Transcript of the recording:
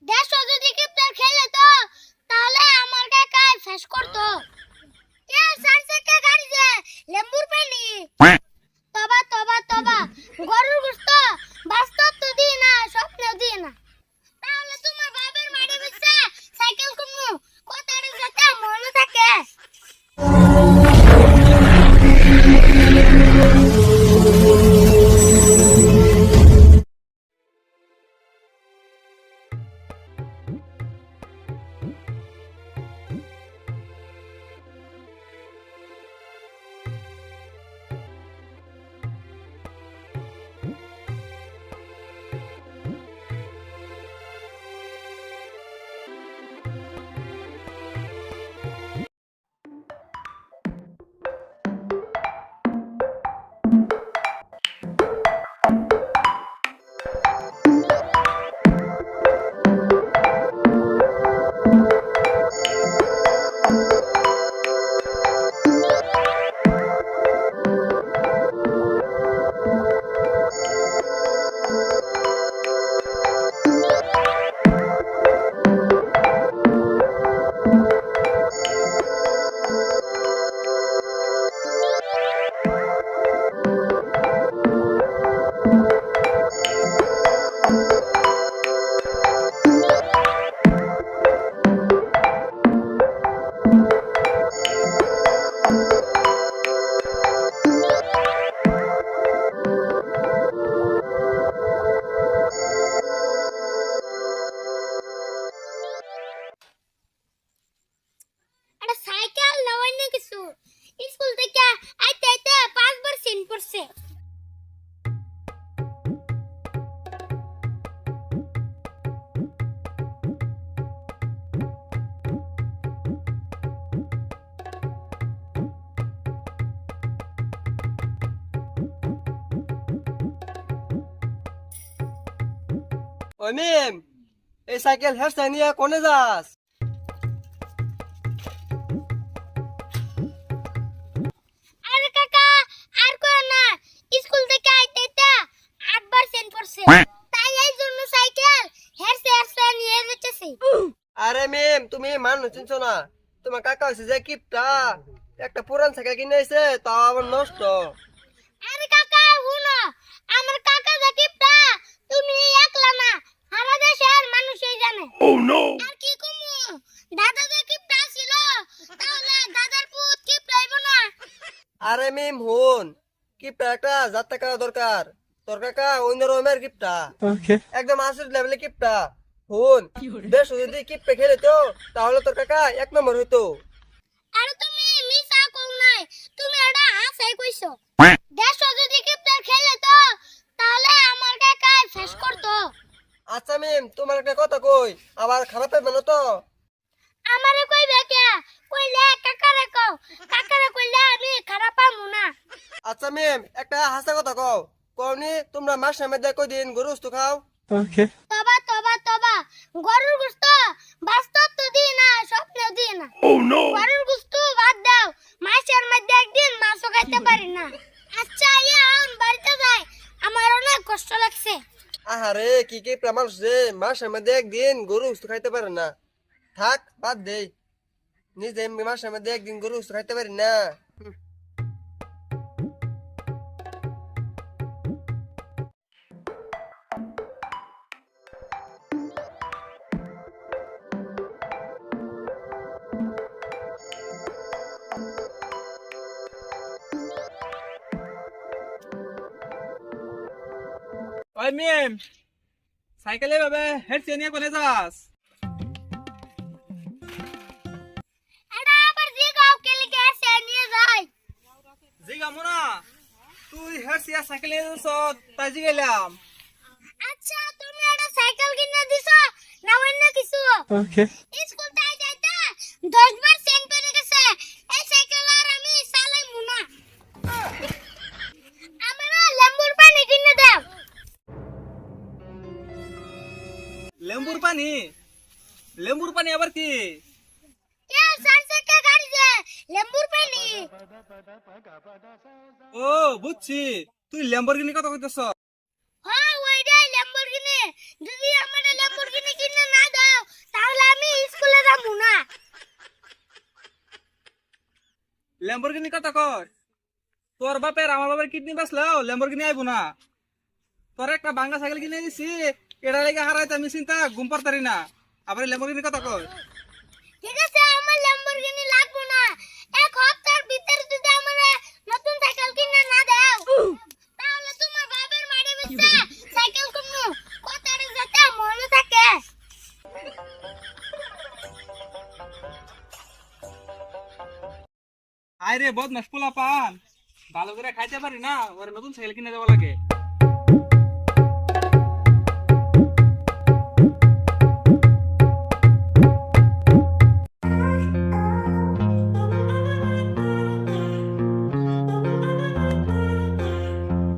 দেড়শো যদি কিপ্টার খেলে তো তাহলে আমার কাকা ফেস করতো। এ চার চাকা গাড়ি যে লেম্বুর পানি। তবা তবা তবা গরুর গোশত বাস্তব তো দিই না, স্বপ্নেও দিই না। তাহলে তোমার বাবার মাটি বেচে সাইকেল কিনবো, কথাটা যাতে মনে থাকে। একটা সাইকেল না অন্য কিছু। স্কুল থেকে আইতে আইতে 5 বার সিন পড়ছে। ওই মিম, এই সাইকেল হেরছে নিয়ে কোনে যাস? আরে কাকা, আর কই না, স্কুল থেকে আইতে আইতে 8 বার সিন পড়ছে। তাই এই জন্য সাইকেল হেরছে হেরছে নিয়ে যেতেছি। আরে মিম, তুমি মানুষ চিনছো না? তোমার কাকা হয়েছে যে কিপটা, একটা পুরান সাইকেল কিনে এসে তাও আবার নষ্ট। আরে কাকা শুনো, আমার কাকা যে কিপটা তুমি একলা না, সারা দেশের মানুষই জানে। আর কি কমু, দাদা যে কিপটা ছিল তাহলে দাদার পুত কিপটা হইব না। আরে মিম হুন, কিপটা একটা যাত্রা করা দরকার। তোর কাকা অন্য রকমের কিপটা, একদম আসল লেভেলের কিপটা। হুন, বেশ যদি কিপটা খেলে তো তাহলে তোর কাকা 1 নম্বর হইতো। আর তুমি মিছা কও নাই, তুমি এটা হাসাই কইছো। দেড়শো যদি কিপটার খেলে তো তাহলে আমার কাকা ফেস করতো। আচ্ছা মিম, তোমার একটা কথা কই, আবার খারাপ পাইবে না তো? আমারে কইবে কে? কইলে কাকারে কও, কাকারে কইলে আমি খারাপ পামু না। আচ্ছা মিম, একটা হাসা কথা কও, কওনি তোমরা মাসের মধ্যে কয়দিন গরু গোশত খাও? তবা তবা তবা গরুর গোশত বাস্তব তো দিই না, স্বপ্নেও দিই না। গরুর গোশত বাদ দাও, মাসের মধ্যে একদিন মাছও খাইতে পারি না। আচ্ছা এখন বাড়িতে যাই, আমার অনেক কষ্ট লাগছে। আহারে, কি কি মানুষ যে মাসের মধ্যে একদিন গরু গোশত খাইতে পারে না। থাক, বাদ দেই, নিজে মাসের মধ্যে একদিন গরু গোশত খাইতে পারি না। ওই মিম, সাইকেলে ভাবে হেডছে নিয়ে কোনে যাস? এটা আবার জিগাও কেলি কে সে নিয়ে যাই। জিগা মোনা, তুই হেডছে সাইকেলে যাস তাই জিগাইলাম। আচ্ছা তুমি এটা সাইকেল কিনে দিছো না অন্য কিছু? স্কুল তাই যাইতে 10 বার চেঞ্জ করে গেছে, এই সাইকেল আর আমি চালাইমু না। আমার লেম্বুর পানি কিনে দাও। লেম্বুর পানি? লেম্বুর পানি আবার কি? এ চার চাকা গাড়ি যে লেম্বুর পানি। ও বুঝছি, তুই ল্যাম্বরগিনি কথা কইতেছ। হ্যাঁ ওইটাই লেম্বুরগিনি। যদি আমার লেম্বুরগিনি কিনে না দাও ল্যাম্বরগিনি কথা কর। তোর বাপের আমার বাপের কিডনি বাঁচলো ল্যাম্বরগিনি আইবো না। তোর একটা বাঙ্গা সাইকেল কিনে দিছি, এটা লেগে হারাইতে আমি চিন্তা ঘুম পারতারি না। আবার ল্যাম্বরগিনি কথা কর। ঠিক আছে, আমার ল্যাম্বরগিনি লাগবে না। এক সপ্তাহের ভিতরে যদি আমার নতুন সাইকেল কিনে না দাও, তাহলে তোমার বাবার মারি বেচে সাইকেল কিনবো। কথাটা যাতে মনে থাকে। আয় রে বদমাস পোলা পান, ভালো করে খাইতে পারি না, ওর নতুন সাইকেল কিনে দেওয়া লাগে।